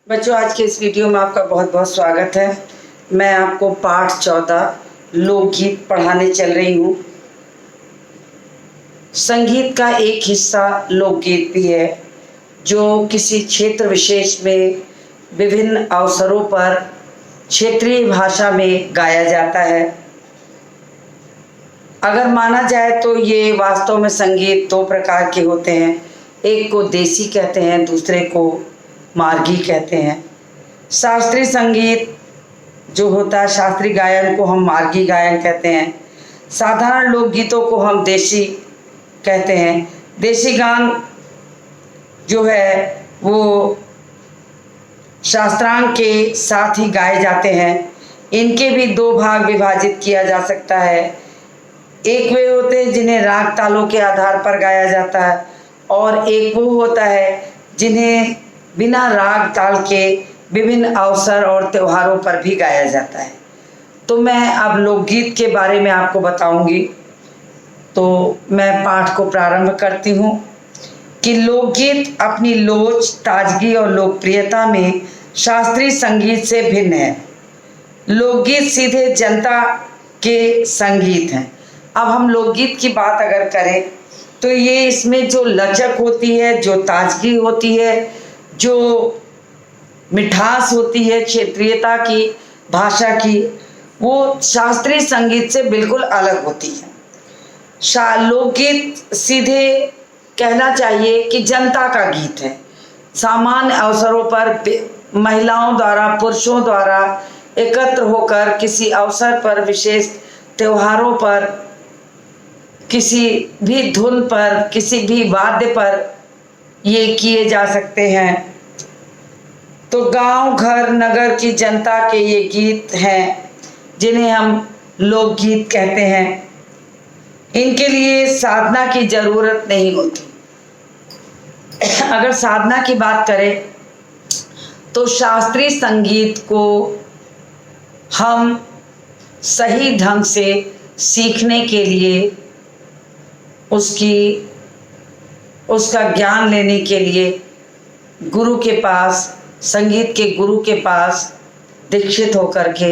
बच्चों, आज के इस वीडियो में आपका बहुत बहुत स्वागत है। मैं आपको पाठ 14 लोकगीत पढ़ाने चल रही हूँ। संगीत का एक हिस्सा लोकगीत भी है, जो किसी क्षेत्र विशेष में विभिन्न अवसरों पर क्षेत्रीय भाषा में गाया जाता है। अगर माना जाए तो ये वास्तव में संगीत दो प्रकार के होते हैं। एक को देसी कहते हैं, दूसरे को मार्गी कहते हैं। शास्त्रीय संगीत जो होता है, शास्त्रीय गायन को हम मार्गी गायन कहते हैं। साधारण लोकगीतों को हम देसी कहते हैं। देसी गान जो है वो शास्त्रांग के साथ ही गाए जाते हैं। इनके भी दो भाग विभाजित किया जा सकता है। एक वे होते हैं जिन्हें राग तालों के आधार पर गाया जाता है, और एक वो होता है जिन्हें बिना राग ताल के विभिन्न अवसर और त्योहारों पर भी गाया जाता है। तो मैं अब लोकगीत के बारे में आपको बताऊंगी। तो मैं पाठ को प्रारंभ करती हूँ कि लोकगीत अपनी लोच, ताजगी और लोकप्रियता में शास्त्रीय संगीत से भिन्न है। लोकगीत सीधे जनता के संगीत हैं। अब हम लोकगीत की बात अगर करें तो ये इसमें जो लचक होती है, जो ताजगी होती है, जो मिठास होती है क्षेत्रीयता की, भाषा की, वो शास्त्रीय संगीत से बिल्कुल अलग होती है। लोकगीत सीधे कहना चाहिए कि जनता का गीत है। सामान्य अवसरों पर महिलाओं द्वारा, पुरुषों द्वारा एकत्र होकर किसी अवसर पर, विशेष त्योहारों पर, किसी भी धुन पर, किसी भी वाद्य पर ये किए जा सकते हैं। तो गांव, घर, नगर की जनता के ये गीत हैं जिन्हें हम लोकगीत कहते हैं। इनके लिए साधना की जरूरत नहीं होती। अगर साधना की बात करें तो शास्त्रीय संगीत को हम सही ढंग से सीखने के लिए, उसका ज्ञान लेने के लिए गुरु के पास, संगीत के गुरु के पास दीक्षित होकर के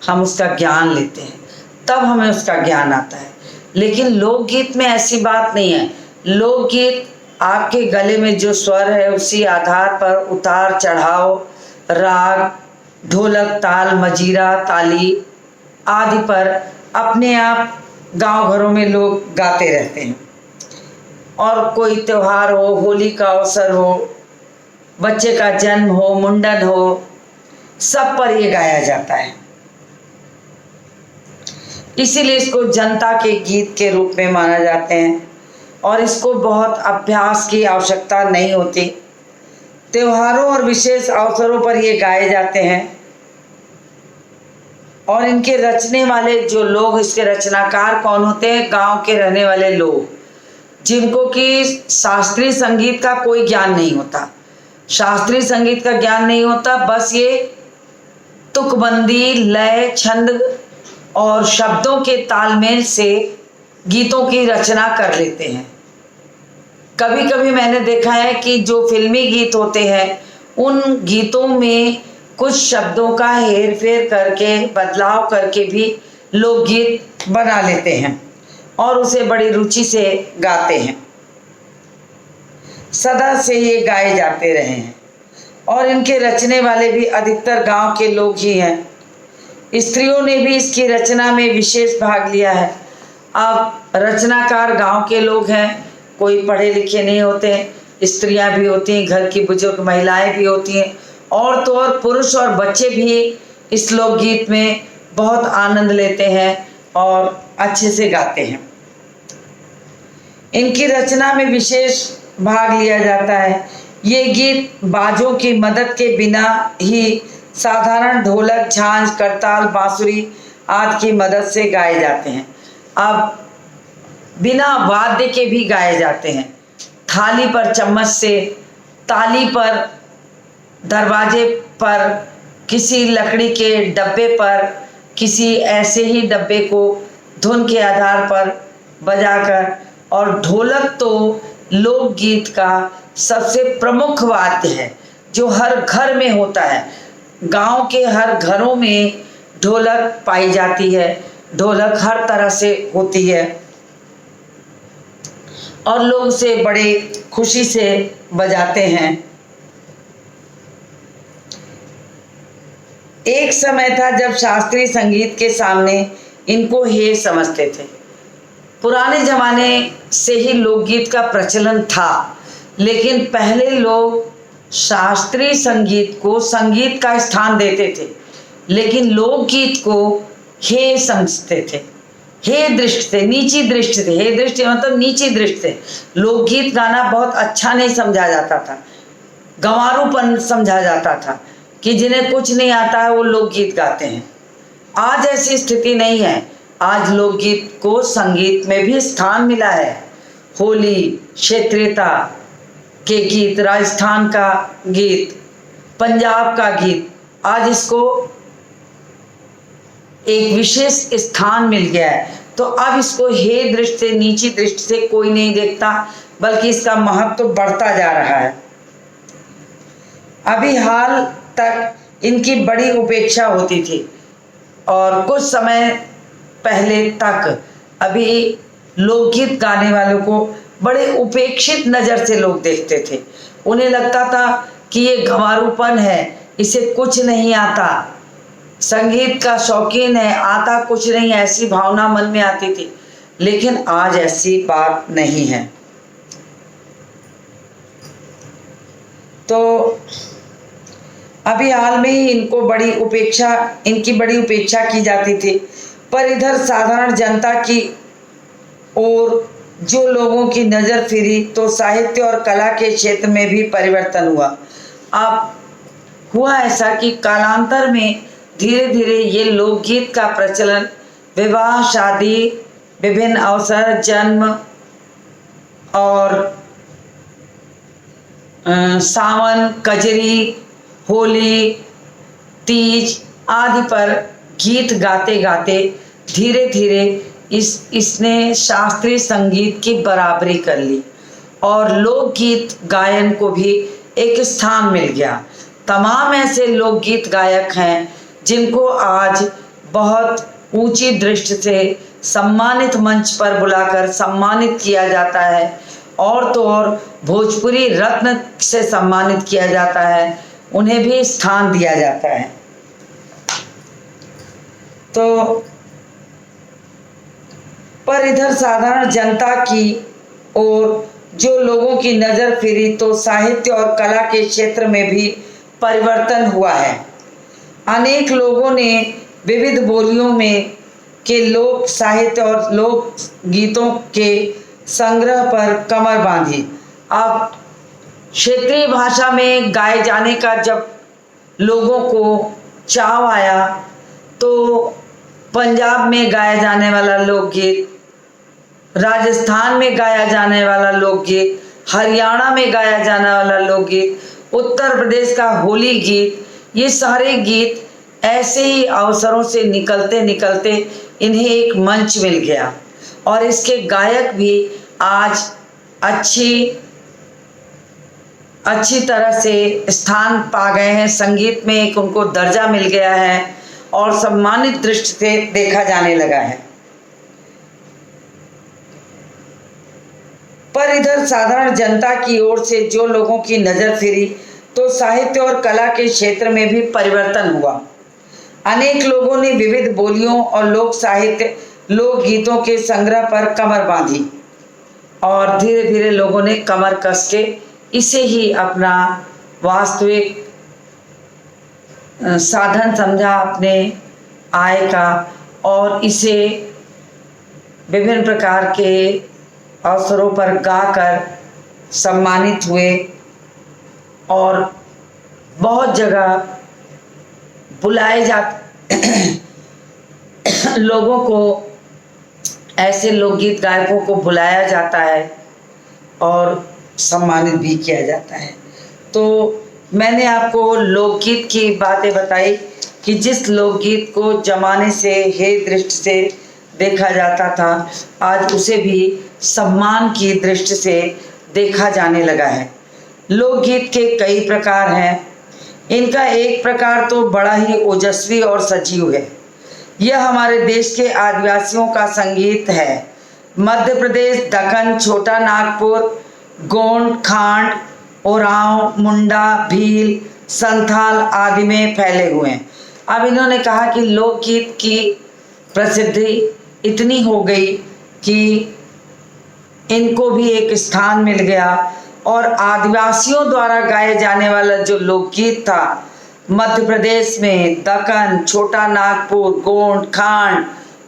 हम उसका ज्ञान लेते हैं, तब हमें उसका ज्ञान आता है। लेकिन लोकगीत में ऐसी बात नहीं है। लोकगीत आपके गले में जो स्वर है उसी आधार पर उतार चढ़ाव, राग, ढोलक, ताल, मजीरा, ताली आदि पर अपने आप गांव घरों में लोग गाते रहते हैं। और कोई त्योहार हो, होली का अवसर हो, बच्चे का जन्म हो, मुंडन हो, सब पर ये गाया जाता है। इसीलिए इसको जनता के गीत के रूप में माना जाते हैं और इसको बहुत अभ्यास की आवश्यकता नहीं होती। त्योहारों और विशेष अवसरों पर ये गाए जाते हैं। और इनके रचने वाले जो लोग, इसके रचनाकार कौन होते हैं? गांव के रहने वाले लोग, जिनको कि शास्त्रीय संगीत का कोई ज्ञान नहीं होता। शास्त्रीय संगीत का ज्ञान नहीं होता, बस ये तुकबंदी, लय, छंद और शब्दों के तालमेल से गीतों की रचना कर लेते हैं। कभी कभी मैंने देखा है कि जो फिल्मी गीत होते हैं उन गीतों में कुछ शब्दों का हेर फेर करके, बदलाव करके भी लोकगीत बना लेते हैं और उसे बड़ी रुचि से गाते हैं। सदा से ये गाए जाते रहे हैं और इनके रचने वाले भी अधिकतर गांव के लोग ही हैं। स्त्रियों ने भी इसकी रचना में विशेष भाग लिया है। अब रचनाकार गांव के लोग हैं, कोई पढ़े लिखे नहीं होते हैं। स्त्रियां भी होती हैं, घर की बुजुर्ग महिलाएं भी होती हैं, और तो और पुरुष और बच्चे भी इस लोकगीत में बहुत आनंद लेते हैं और अच्छे से गाते हैं। इनकी रचना में विशेष भाग लिया जाता है। ये गीत बाजों की मदद के बिना ही साधारण ढोलक, झांझ, करताल, बांसुरी आदि की मदद से गाए जाते हैं। अब बिना वाद्य के भी गाए जाते हैं। थाली पर चम्मच से, ताली पर, दरवाजे पर, किसी लकड़ी के डब्बे पर, किसी ऐसे ही डब्बे को धुन के आधार पर बजाकर, और ढोलक तो लोकगीत का सबसे प्रमुख वाद्य है। जो हर घर में होता है। गांव के हर घरों में ढोलक पाई जाती है, ढोलक हर तरह से होती है और लोग उसे बड़े खुशी से बजाते हैं। एक समय था जब शास्त्रीय संगीत के सामने इनको हे समझते थे। पुराने जमाने से ही लोकगीत का प्रचलन था, लेकिन पहले लोग शास्त्रीय संगीत को संगीत का स्थान देते थे, लेकिन लोकगीत को हे समझते थे, हे दृष्टि से, नीची दृष्टि से। हे दृष्टि मतलब नीची दृष्टि से। लोकगीत गाना बहुत अच्छा नहीं समझा जाता था, गंवारूपन समझा जाता था कि जिन्हें कुछ नहीं आता है वो लोकगीत गाते हैं। आज ऐसी स्थिति नहीं है। आज लोकगीत को संगीत में भी स्थान मिला है। होली, क्षेत्रीयता के गीत, राजस्थान का गीत, पंजाब का गीत, आज इसको एक विशेष स्थान मिल गया है। तो अब इसको हे दृष्टि से, नीची दृष्टि से कोई नहीं देखता, बल्कि इसका महत्व बढ़ता जा रहा है। अभी हाल तक इनकी बड़ी उपेक्षा होती थी और कुछ समय पहले तक अभी लोकगीत गाने वालों को बड़े उपेक्षित नज़र से लोग देखते थे। उन्हें लगता था कि ये गंवारूपन है, इसे कुछ नहीं आता, संगीत का शौकीन है, आता कुछ नहीं, ऐसी भावना मन में आती थी। लेकिन आज ऐसी बात नहीं है। तो अभी हाल में ही इनकी बड़ी उपेक्षा की जाती थी, पर इधर साधारण जनता की ओर जो लोगों की नज़र फिरी तो साहित्य और कला के क्षेत्र में भी परिवर्तन हुआ। अब हुआ ऐसा कि कालांतर में धीरे धीरे ये लोकगीत का प्रचलन विवाह, शादी, विभिन्न अवसर, जन्म और सावन, कजरी, होली, तीज आदि पर गीत गाते गाते धीरे धीरे इसने शास्त्रीय संगीत की बराबरी कर ली और लोकगीत गायन को भी एक स्थान मिल गया। तमाम ऐसे लोकगीत गायक हैं जिनको आज बहुत ऊंची दृष्टि से सम्मानित मंच पर बुलाकर सम्मानित किया जाता है, और तो और भोजपुरी रत्न से सम्मानित किया जाता है, उन्हें भी स्थान दिया जाता है। तो पर इधर साधारण जनता की ओर जो लोगों की नज़र फिरी तो साहित्य और कला के क्षेत्र में भी परिवर्तन हुआ है। अनेक लोगों ने विविध बोलियों में के लोक साहित्य और लोक गीतों के संग्रह पर कमर बांधी। अब क्षेत्रीय भाषा में गाए जाने का जब लोगों को चाव आया तो पंजाब में गाया जाने वाला लोकगीत, राजस्थान में गाया जाने वाला लोकगीत, हरियाणा में गाया जाने वाला लोकगीत, उत्तर प्रदेश का होली गीत, ये सारे गीत ऐसे ही अवसरों से निकलते निकलते इन्हें एक मंच मिल गया और इसके गायक भी आज अच्छी तरह से स्थान पा गए हैं। संगीत में एक उनको दर्जा मिल गया है और सम्मानित दृष्टि से देखा जाने लगा है। पर इधर साधारण जनता की ओर से जो लोगों की नज़र फिरी तो साहित्य और कला के क्षेत्र में भी परिवर्तन हुआ। अनेक लोगों ने विविध बोलियों और लोक साहित्य, लोक गीतों के संग्रह पर कमर बांधी और धीरे धीरे लोगों ने कमर कस के इसे ही अपना वास्तविक साधन समझा अपने आय का और इसे विभिन्न प्रकार के अवसरों पर गाकर सम्मानित हुए और बहुत जगह बुलाए जाते लोगों को, ऐसे लोकगीत गायकों को बुलाया जाता है और सम्मानित भी किया जाता है। तो मैंने आपको लोकगीत की बातें बताई कि जिस लोकगीत को जमाने से हे दृष्टि से देखा जाता था, आज उसे भी सम्मान की दृष्टि से देखा जाने लगा है। लोकगीत के कई प्रकार हैं। इनका एक प्रकार तो बड़ा ही ओजस्वी और सजीव है। यह हमारे देश के आदिवासियों का संगीत है। मध्य प्रदेश, दक्कन, छोटा नागपुर, गोंड, खांड, ओरांव, मुंडा, भील, संथाल आदि में फैले हुए हैं। अब इन्होंने कहा कि लोकगीत की प्रसिद्धि इतनी हो गई कि इनको भी एक स्थान मिल गया और आदिवासियों द्वारा गाए जाने वाला जो लोकगीत था, मध्य प्रदेश में दक्कन, छोटा नागपुर, गोंड, खांड,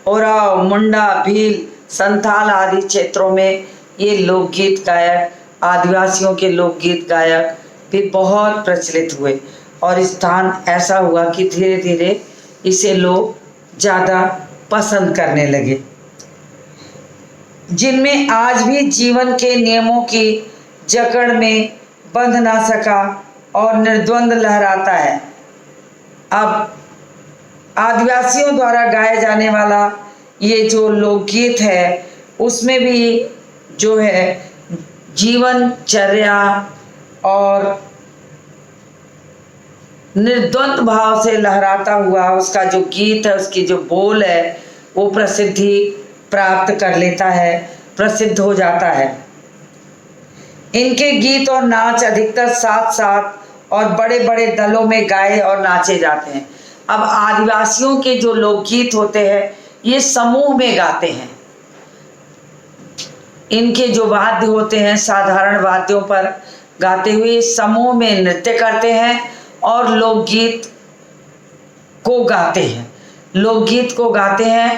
ओरांव, मुंडा, भील, संथाल आदि क्षेत्रों में ये लोकगीत गायक, आदिवासियों के लोकगीत गायक भी बहुत प्रचलित हुए और स्थान ऐसा हुआ कि धीरे धीरे इसे लोग ज़्यादा पसंद करने लगे, जिनमें आज भी जीवन के नियमों की जकड़ में बंध ना सका और निर्द्वंद लहराता है। अब आदिवासियों द्वारा गाया जाने वाला ये जो लोकगीत है उसमें भी जो है जीवनचर्या और निर्द्वंद भाव से लहराता हुआ उसका जो गीत है, उसकी जो बोल है वो प्रसिद्धि प्राप्त कर लेता है, प्रसिद्ध हो जाता है। इनके गीत और नाच अधिकतर साथ साथ और बड़े बड़े दलों में गाए और नाचे जाते हैं। अब आदिवासियों के जो लोकगीत होते हैं ये समूह में गाते हैं। इनके जो वाद्य होते हैं साधारण वाद्यों पर गाते हुए समूह में नृत्य करते हैं और लोकगीत को गाते हैं। लोकगीत को गाते हैं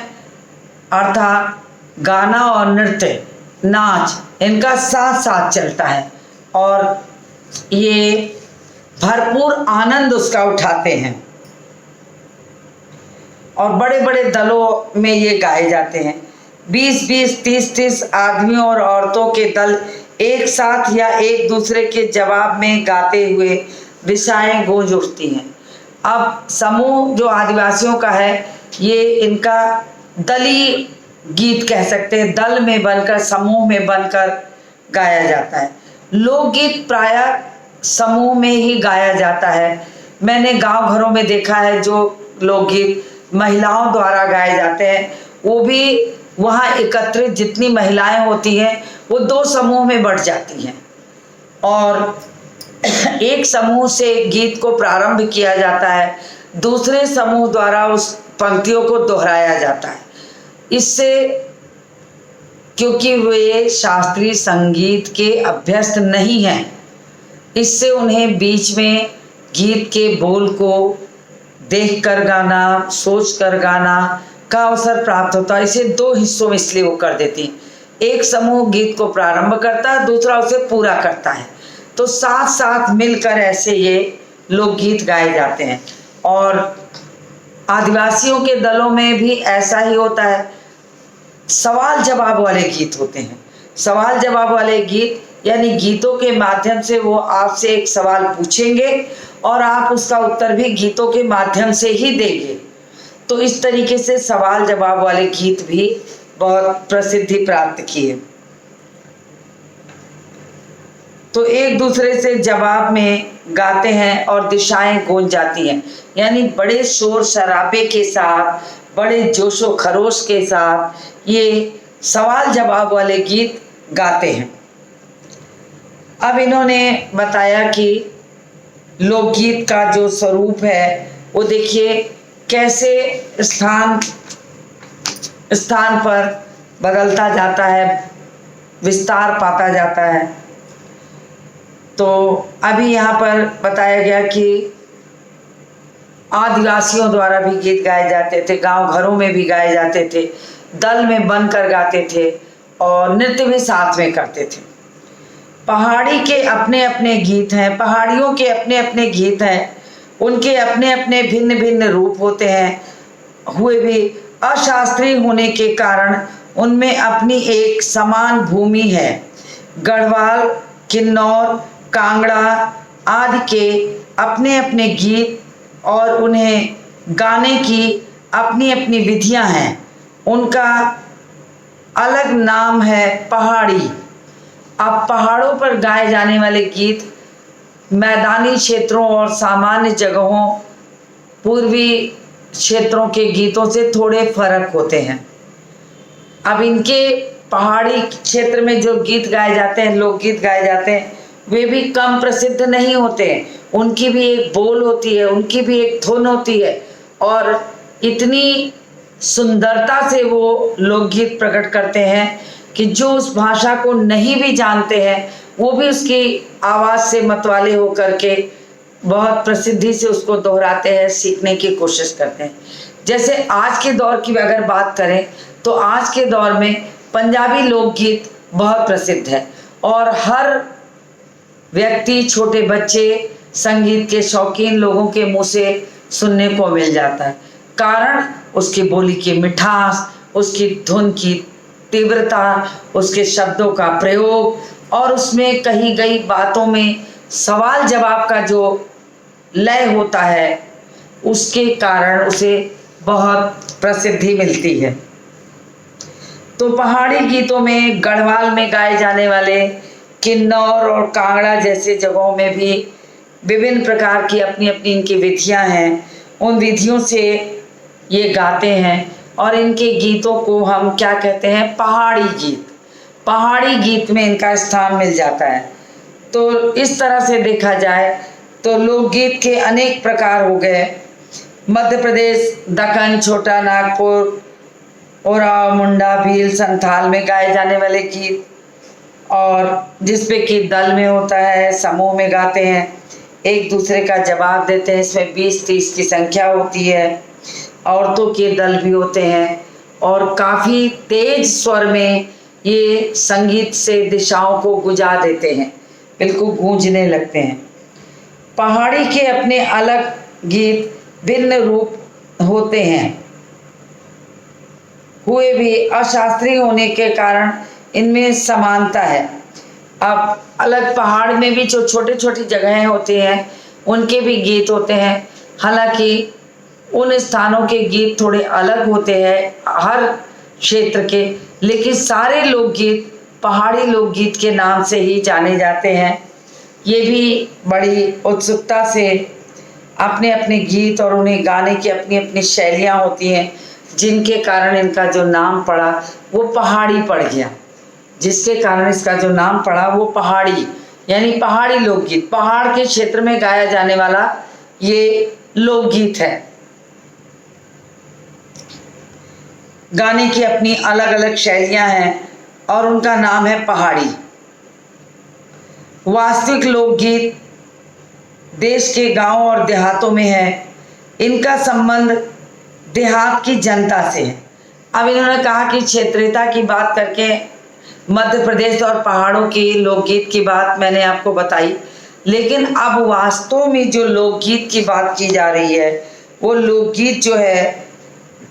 अर्थात गाना और नृत्य, नाच इनका साथ साथ चलता है और ये भरपूर आनंद उसका उठाते हैं और बड़े बड़े दलों में ये गाए जाते हैं। 20-20, 30-30 आदमियों और औरतों के दल एक साथ या एक दूसरे के जवाब में गाते हुए दिशाएं गूंज उठती हैं। अब समूह जो आदिवासियों का है ये इनका दली गीत कह सकते हैं, दल में बनकर समूह में बनकर गाया जाता है। लोकगीत प्रायः समूह में ही गाया जाता है। मैंने गांव घरों में देखा है जो लोकगीत महिलाओं द्वारा गाए जाते हैं, वो भी वहाँ एकत्रित जितनी महिलाएं होती हैं वो 2 समूह में बढ़ जाती हैं और एक समूह से गीत को प्रारंभ किया जाता है, दूसरे समूह द्वारा उस पंक्तियों को दोहराया जाता है। इससे क्योंकि वे शास्त्रीय संगीत के अभ्यस्त नहीं हैं, इससे उन्हें बीच में गीत के बोल को देखकर गाना, सोचकर गाना का अवसर प्राप्त होता है। इसे 2 हिस्सों में इसलिए वो कर देती हैं। एक समूह गीत को प्रारंभ करता है, दूसरा उसे पूरा करता है, तो साथ साथ मिलकर ऐसे ये लोकगीत गाए जाते हैं। और आदिवासियों के दलों में भी ऐसा ही होता है। सवाल जवाब वाले गीत होते हैं। सवाल जवाब वाले गीत यानी गीतों के माध्यम से वो आपसे एक सवाल पूछेंगे और आप उसका उत्तर भी गीतों के माध्यम से ही देंगे। तो इस तरीके से सवाल जवाब वाले गीत भी बहुत प्रसिद्धि प्राप्त किए। तो एक दूसरे से जवाब में गाते हैं और दिशाएं गूंज जाती हैं, यानी बड़े शोर शराबे के साथ, बड़े जोशो खरोश के साथ ये सवाल जवाब वाले गीत गाते हैं। अब इन्होंने बताया कि लोकगीत का जो स्वरूप है वो देखिए कैसे स्थान स्थान पर बदलता जाता है, विस्तार पाता जाता है। तो अभी यहाँ पर बताया गया कि आदिवासियों द्वारा भी गीत गाए जाते थे, गांव घरों में भी गाए जाते थे, दल में बनकर गाते थे और नृत्य भी साथ में करते थे। पहाड़ी के अपने अपने गीत हैं, पहाड़ियों के अपने अपने गीत हैं, उनके अपने अपने भिन्न भिन्न रूप होते हैं। हुए भी अशास्त्रीय होने के कारण उनमें अपनी एक समान भूमि है। गढ़वाल, किन्नौर, कांगड़ा आदि के अपने अपने गीत और उन्हें गाने की अपनी अपनी विधियां हैं। उनका अलग नाम है पहाड़ी। अब पहाड़ों पर गाए जाने वाले गीत मैदानी क्षेत्रों और सामान्य जगहों पूर्वी क्षेत्रों के गीतों से थोड़े फर्क होते हैं। अब इनके पहाड़ी क्षेत्र में जो गीत गाए जाते हैं, लोकगीत गाए जाते हैं, वे भी कम प्रसिद्ध नहीं होते हैं। उनकी भी एक बोल होती है, उनकी भी एक धुन होती है और इतनी सुंदरता से वो लोकगीत प्रकट करते हैं कि जो उस भाषा को नहीं भी जानते हैं वो भी उसकी आवाज़ से मतवाले होकर के बहुत प्रसिद्धि से उसको दोहराते हैं, सीखने की कोशिश करते हैं। जैसे आज के दौर की अगर बात करें तो आज के दौर में पंजाबी लोकगीत बहुत प्रसिद्ध है और हर व्यक्ति, छोटे बच्चे, संगीत के शौकीन लोगों के मुंह से सुनने को मिल जाता है। कारण उसकी बोली की मिठास, उसकी धुन की तीव्रता, उसके शब्दों का प्रयोग और उसमें कही गई बातों में सवाल जवाब का जो लय होता है, उसके कारण उसे बहुत प्रसिद्धि मिलती है। तो पहाड़ी गीतों में गढ़वाल में गाए जाने वाले किन्नौर और कांगड़ा जैसे जगहों में भी विभिन्न प्रकार की अपनी अपनी इनकी विधियां हैं। उन विधियों से ये गाते हैं और इनके गीतों को हम क्या कहते हैं, पहाड़ी गीत। पहाड़ी गीत में इनका स्थान मिल जाता है। तो इस तरह से देखा जाए तो लोकगीत के अनेक प्रकार हो गए। मध्य प्रदेश, दक्कन, छोटा नागपुर, ओराव, मुंडा, भील, संथाल में गाए जाने वाले गीत, और जिसपे कि दल में होता है, समूह में गाते हैं, एक दूसरे का जवाब देते हैं। इसमें 20-30 की संख्या होती है। औरतों के दल भी होते हैं और काफ़ी तेज स्वर में ये संगीत से दिशाओं को गुजा देते हैं, बिल्कुल गूंजने लगते हैं। पहाड़ी के अपने अलग गीत भिन्न रूप होते हैं, हुए भी अशास्त्रीय होने के कारण इनमें समानता है। अब अलग पहाड़ में भी जो छोटे छोटी जगहें होती हैं उनके भी गीत होते हैं। हालांकि उन स्थानों के गीत थोड़े अलग होते हैं हर क्षेत्र के, लेकिन सारे लोकगीत पहाड़ी लोकगीत के नाम से ही जाने जाते हैं। ये भी बड़ी उत्सुकता से अपने अपने गीत और उन्हें गाने की अपनी अपनी शैलियाँ होती हैं, जिनके कारण इनका जो नाम पड़ा वो पहाड़ी पड़ गया। जिसके कारण इसका जो नाम पड़ा वो पहाड़ी, यानी पहाड़ी लोकगीत, पहाड़ के क्षेत्र में गाया जाने वाला ये लोकगीत है। गाने की अपनी अलग अलग शैलियाँ हैं और उनका नाम है पहाड़ी। वास्तविक लोकगीत देश के गांव और देहातों में है। इनका संबंध देहात की जनता से है। अब इन्होंने कहा कि क्षेत्रीयता की बात करके मध्य प्रदेश और पहाड़ों की लोकगीत की बात मैंने आपको बताई, लेकिन अब वास्तव में जो लोकगीत की बात की जा रही है वो लोकगीत जो है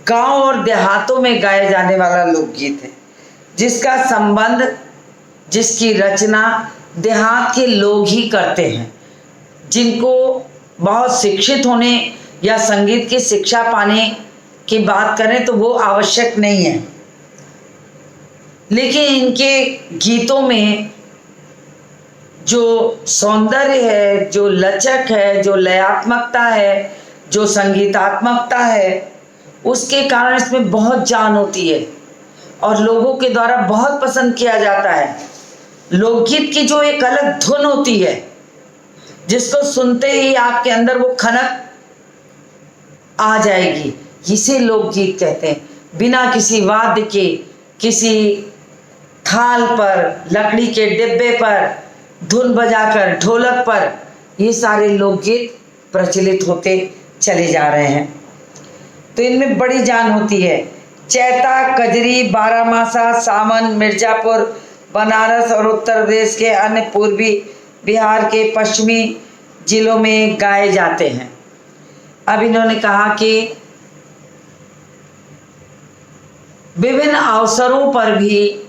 गांव और देहातों में गाए जाने वाला लोकगीत है, जिसका संबंध, जिसकी रचना देहात के लोग ही करते हैं, जिनको बहुत शिक्षित होने या संगीत की शिक्षा पाने की बात करें तो वो आवश्यक नहीं है। लेकिन इनके गीतों में जो सौंदर्य है, जो लचक है, जो लयात्मकता है, जो संगीतात्मकता है, उसके कारण इसमें बहुत जान होती है और लोगों के द्वारा बहुत पसंद किया जाता है। लोकगीत की जो एक अलग धुन होती है, जिसको सुनते ही आपके अंदर वो खनक आ जाएगी, इसे लोकगीत कहते हैं। बिना किसी वाद्य के, किसी थाल पर, लकड़ी के डिब्बे पर, धुन बजाकर, ढोलक पर, ये सारे लोकगीत प्रचलित होते चले जा रहे हैं। तो इनमें बड़ी जान होती है। चैता, कजरी, बारामासा, सावन, मिर्जापुर, बनारस और उत्तर प्रदेश के अन्य पूर्वी बिहार के पश्चिमी जिलों में गाए जाते हैं। अब इन्होंने कहा कि विभिन्न अवसरों पर भी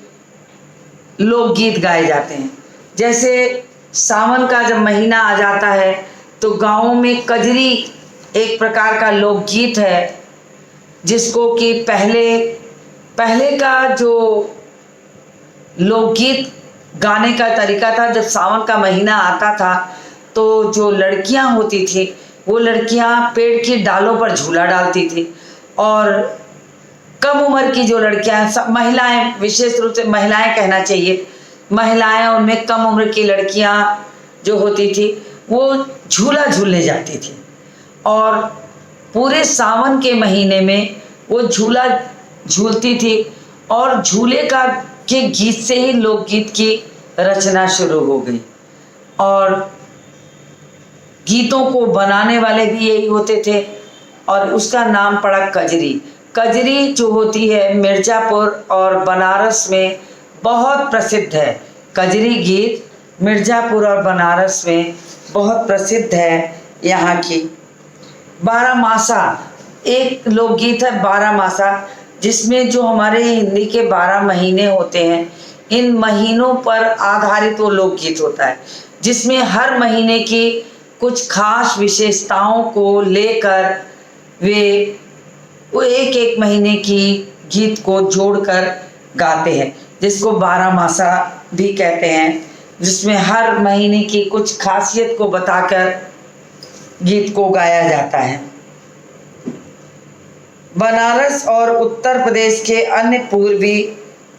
लोकगीत गाए जाते हैं। जैसे सावन का जब महीना आ जाता है तो गाँवों में कजरी एक प्रकार का लोकगीत है, जिसको कि पहले का जो लोकगीत गाने का तरीका था, जब सावन का महीना आता था तो जो लड़कियां होती थी वो लड़कियां पेड़ की डालों पर झूला डालती थी, और कम उम्र की जो लड़कियां, सब महिलाएं, विशेष रूप से महिलाएं कहना चाहिए, महिलाएं, उनमें कम उम्र की लड़कियां जो होती थी वो झूला झूलने जाती थी, और पूरे सावन के महीने में वो झूला झूलती थी, और झूले के गीत से ही लोकगीत की रचना शुरू हो गई, और गीतों को बनाने वाले भी यही होते थे, और उसका नाम पड़ा कजरी। कजरी जो होती है मिर्ज़ापुर और बनारस में बहुत प्रसिद्ध है। कजरी गीत मिर्ज़ापुर और बनारस में बहुत प्रसिद्ध है यहाँ की। बारामासा एक लोकगीत है, बारामासा, जिसमें जो हमारे हिंदी के 12 महीने होते हैं, इन महीनों पर आधारित वो लोकगीत होता है, जिसमें हर महीने की कुछ खास विशेषताओं को लेकर वे वो एक एक महीने की गीत को जोड़कर गाते हैं, जिसको बारामासा भी कहते हैं, जिसमें हर महीने की कुछ खासियत को बताकर गीत को गाया जाता है। बनारस और उत्तर प्रदेश के अन्य पूर्वी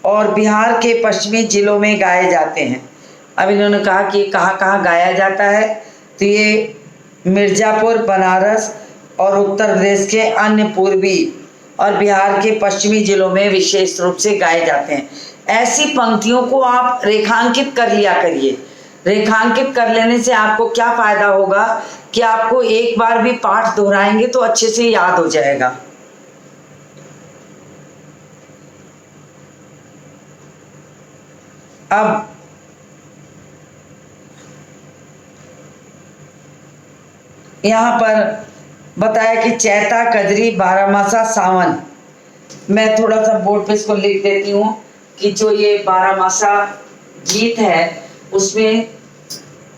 और बिहार के पश्चिमी जिलों में गाए जाते हैं। अब इन्होंने कहा कि कहाँ कहाँ गाया जाता है, तो ये मिर्ज़ापुर, बनारस और उत्तर प्रदेश के अन्य पूर्वी और बिहार के पश्चिमी जिलों में विशेष रूप से गाए जाते हैं। ऐसी पंक्तियों को आप रेखांकित कर लिया करिए। रेखांकित कर लेने से आपको क्या फ़ायदा होगा कि आपको एक बार भी पाठ दोहराएंगे तो अच्छे से याद हो जाएगा। अब यहाँ पर बताया कि चैता, कजरी, बारामासा, सावन। मैं थोड़ा सा बोर्ड पे इसको लिख देती हूँ कि जो ये बारामासा गीत है उसमें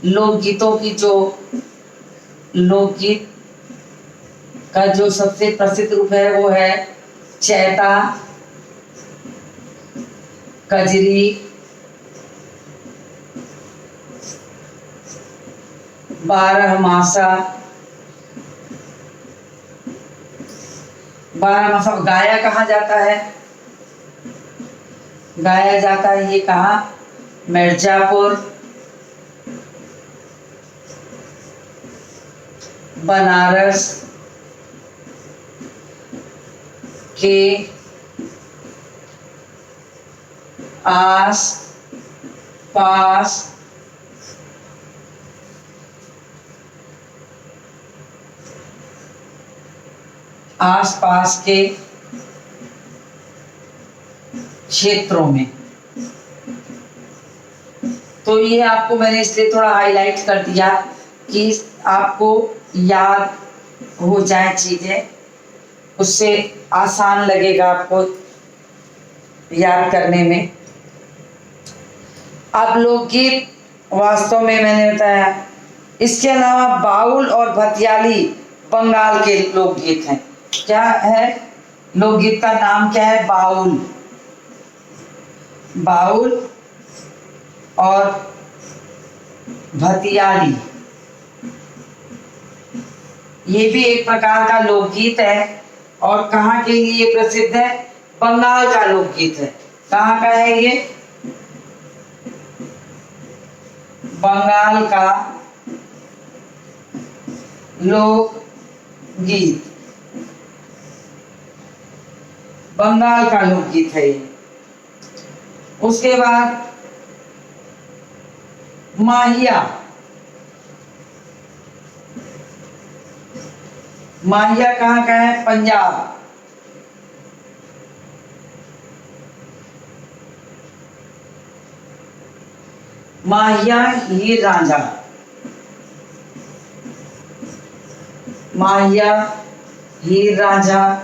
लोकगीतों की जो लोकगीत का जो सबसे प्रसिद्ध रूप है वो है चैता, कजरी, बारहमासा। बारहमासा गाया कहाँ जाता है? गाया जाता है ये कहाँ? मिर्ज़ापुर, बनारस के आस पास के क्षेत्रों में। तो ये आपको मैंने इसलिए थोड़ा हाईलाइट कर दिया कि आपको याद हो जाए चीजें, उससे आसान लगेगा आपको याद करने में। अब लोकगीत वास्तव में मैंने बताया, इसके अलावा बाउल और भतियाली बंगाल के लोकगीत हैं। क्या है? लोकगीत का नाम क्या है? बाउल। बाउल और भतियाली ये भी एक प्रकार का लोकगीत है, और कहाँ के लिए प्रसिद्ध है? बंगाल का लोकगीत है। कहाँ का है ये? बंगाल का लोकगीत, बंगाल का लोकगीत है ये। उसके बाद माहिया। माहिया कहाँ का है? पंजाब। माहिया हीर रांझा। माहिया हीर रांझा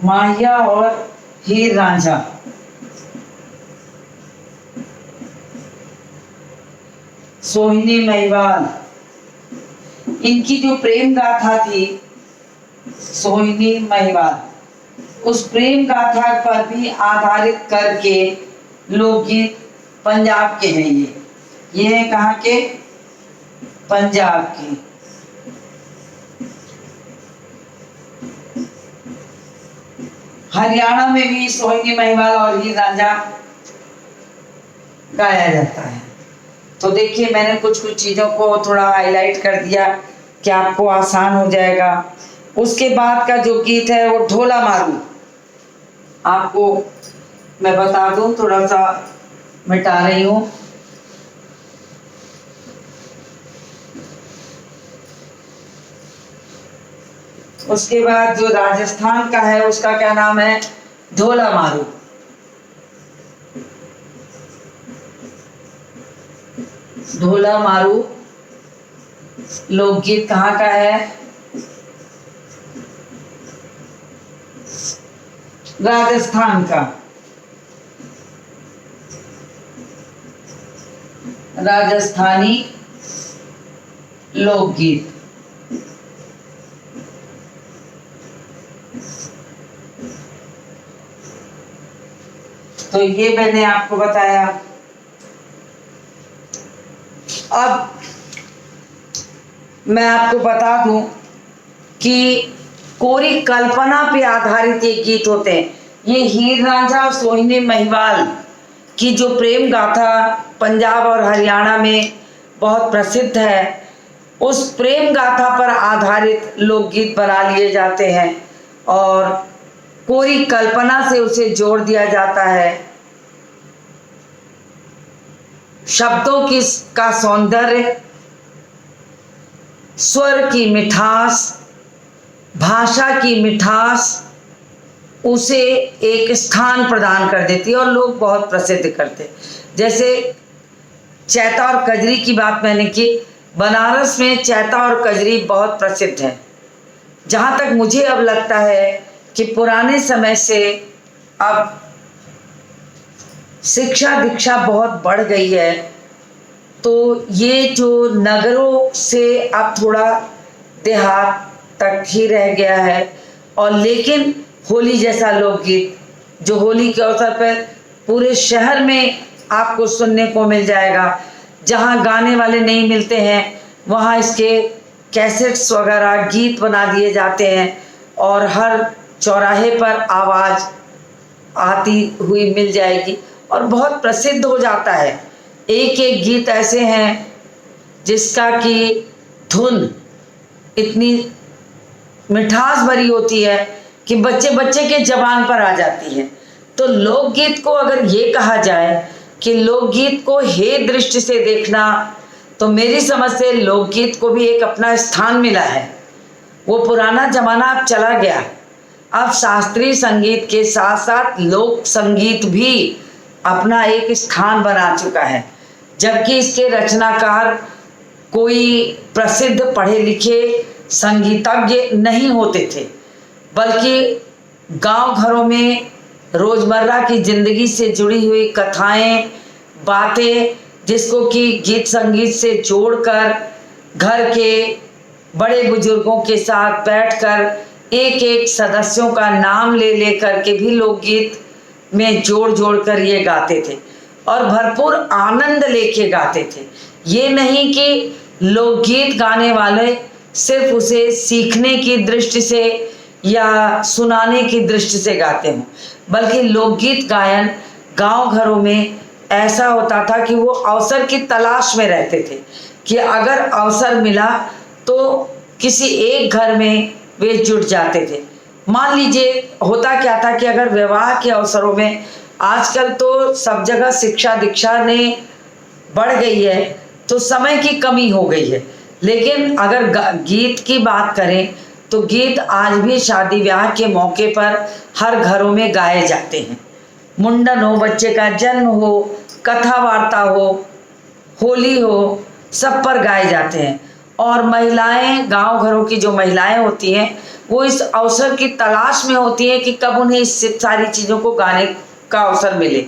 माहिया और हीर रांझा सोहिनी महिवाल, इनकी जो प्रेम गाथा थी सोहिनी महिवाल। उस प्रेम गाथा पर भी आधारित करके लोकगीत पंजाब के हैं। ये है कहाँ के? पंजाब के। हरियाणा में भी सोहिनी महिवाल और हीर रांझा गाया जाता है। तो देखिए मैंने कुछ कुछ चीज़ों को थोड़ा हाईलाइट कर दिया कि आपको आसान हो जाएगा। उसके बाद का जो गीत है वो ढोला मारू, आपको मैं बता दूं, थोड़ा सा मिटा रही हूँ। उसके बाद जो राजस्थान का है उसका क्या नाम है? ढोला मारू। ढोला मारू लोकगीत कहाँ का है? राजस्थान का। राजस्थानी लोकगीत। तो ये मैंने आपको बताया। अब मैं आपको बता दूं कि कोरी कल्पना पे आधारित ये गीत होते हैं। ये हीर रांझा और सोहिनी महिवाल की जो प्रेम गाथा पंजाब और हरियाणा में बहुत प्रसिद्ध है, उस प्रेम गाथा पर आधारित लोकगीत बना लिए जाते हैं और कोरी कल्पना से उसे जोड़ दिया जाता है। शब्दों की का सौंदर्य, स्वर की मिठास, भाषा की मिठास उसे एक स्थान प्रदान कर देती है और लोग बहुत प्रसिद्ध करते। जैसे चैता और कजरी की बात मैंने की, बनारस में चैता और कजरी बहुत प्रसिद्ध है। जहाँ तक मुझे अब लगता है कि पुराने समय से अब शिक्षा दीक्षा बहुत बढ़ गई है, तो ये जो नगरों से अब थोड़ा देहात तक ही रह गया है। और लेकिन होली जैसा लोकगीत जो होली के अवसर पर पूरे शहर में आपको सुनने को मिल जाएगा, जहाँ गाने वाले नहीं मिलते हैं वहाँ इसके कैसेट्स वगैरह गीत बना दिए जाते हैं और हर चौराहे पर आवाज़ आती हुई मिल जाएगी और बहुत प्रसिद्ध हो जाता है। एक एक गीत ऐसे हैं जिसका कि धुन इतनी मिठास भरी होती है कि बच्चे बच्चे के जबान पर आ जाती है। तो लोकगीत को अगर ये कहा जाए कि लोकगीत को हे दृष्टि से देखना, तो मेरी समझ से लोकगीत को भी एक अपना स्थान मिला है। वो पुराना जमाना अब चला गया। अब शास्त्रीय संगीत के साथ साथ लोक संगीत भी अपना एक स्थान बना चुका है, जबकि इसके रचनाकार कोई प्रसिद्ध पढ़े लिखे संगीतज्ञ नहीं होते थे, बल्कि गांव घरों में रोजमर्रा की जिंदगी से जुड़ी हुई कथाएं, बातें, जिसको कि गीत संगीत से जोड़कर घर के बड़े बुजुर्गों के साथ बैठकर एक एक सदस्यों का नाम ले ले करके भी लोकगीत में जोड़ जोड़ कर ये गाते थे और भरपूर आनंद लेके गाते थे। ये नहीं कि लोकगीत गाने वाले सिर्फ उसे सीखने की दृष्टि से या सुनाने की दृष्टि से गाते हों, बल्कि लोकगीत गायन गांव घरों में ऐसा होता था कि वो अवसर की तलाश में रहते थे कि अगर अवसर मिला तो किसी एक घर में वे जुट जाते थे। मान लीजिए होता क्या था कि अगर विवाह के अवसरों में, आजकल तो सब जगह शिक्षा दीक्षा ने बढ़ गई है तो समय की कमी हो गई है, लेकिन अगर गीत की बात करें तो गीत आज भी शादी ब्याह के मौके पर हर घरों में गाए जाते हैं। मुंडन हो, बच्चे का जन्म हो, कथा वार्ता हो, होली हो, सब पर गाए जाते हैं। और महिलाएं, गांव घरों की जो महिलाएं होती हैं वो इस अवसर की तलाश में होती हैं कि कब उन्हें इस सारी चीज़ों को गाने का अवसर मिले।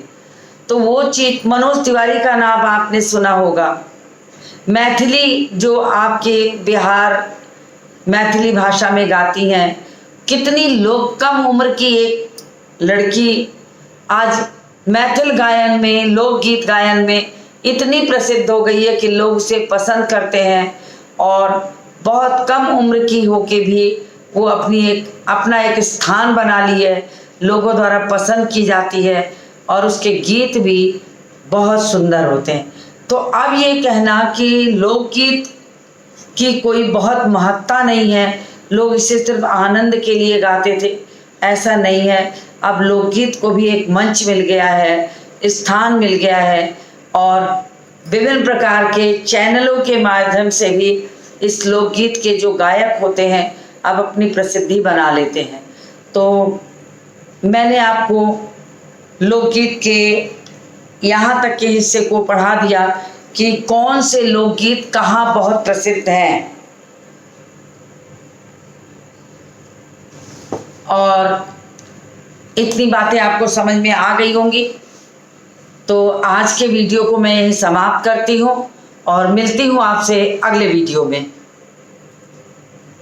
तो वो चीज, मनोज तिवारी का नाम आपने सुना होगा। मैथिली जो आपके बिहार मैथिली भाषा में गाती हैं, कितनी लोग, कम उम्र की एक लड़की आज मैथिल गायन में, लोकगीत गायन में इतनी प्रसिद्ध हो गई है कि लोग उसे पसंद करते हैं, और बहुत कम उम्र की होके भी वो अपना एक स्थान बना ली है, लोगों द्वारा पसंद की जाती है, और उसके गीत भी बहुत सुंदर होते हैं। तो अब ये कहना कि लोकगीत की कोई बहुत महत्ता नहीं है, लोग इसे सिर्फ आनंद के लिए गाते थे, ऐसा नहीं है। अब लोकगीत को भी एक मंच मिल गया है, स्थान मिल गया है, और विभिन्न प्रकार के चैनलों के माध्यम से भी इस लोकगीत के जो गायक होते हैं अब अपनी प्रसिद्धि बना लेते हैं। तो मैंने आपको लोकगीत के यहाँ तक के हिस्से को पढ़ा दिया कि कौन से लोकगीत कहाँ बहुत प्रसिद्ध हैं, और इतनी बातें आपको समझ में आ गई होंगी। तो आज के वीडियो को मैं यहीं समाप्त करती हूँ और मिलती हूँ आपसे अगले वीडियो में।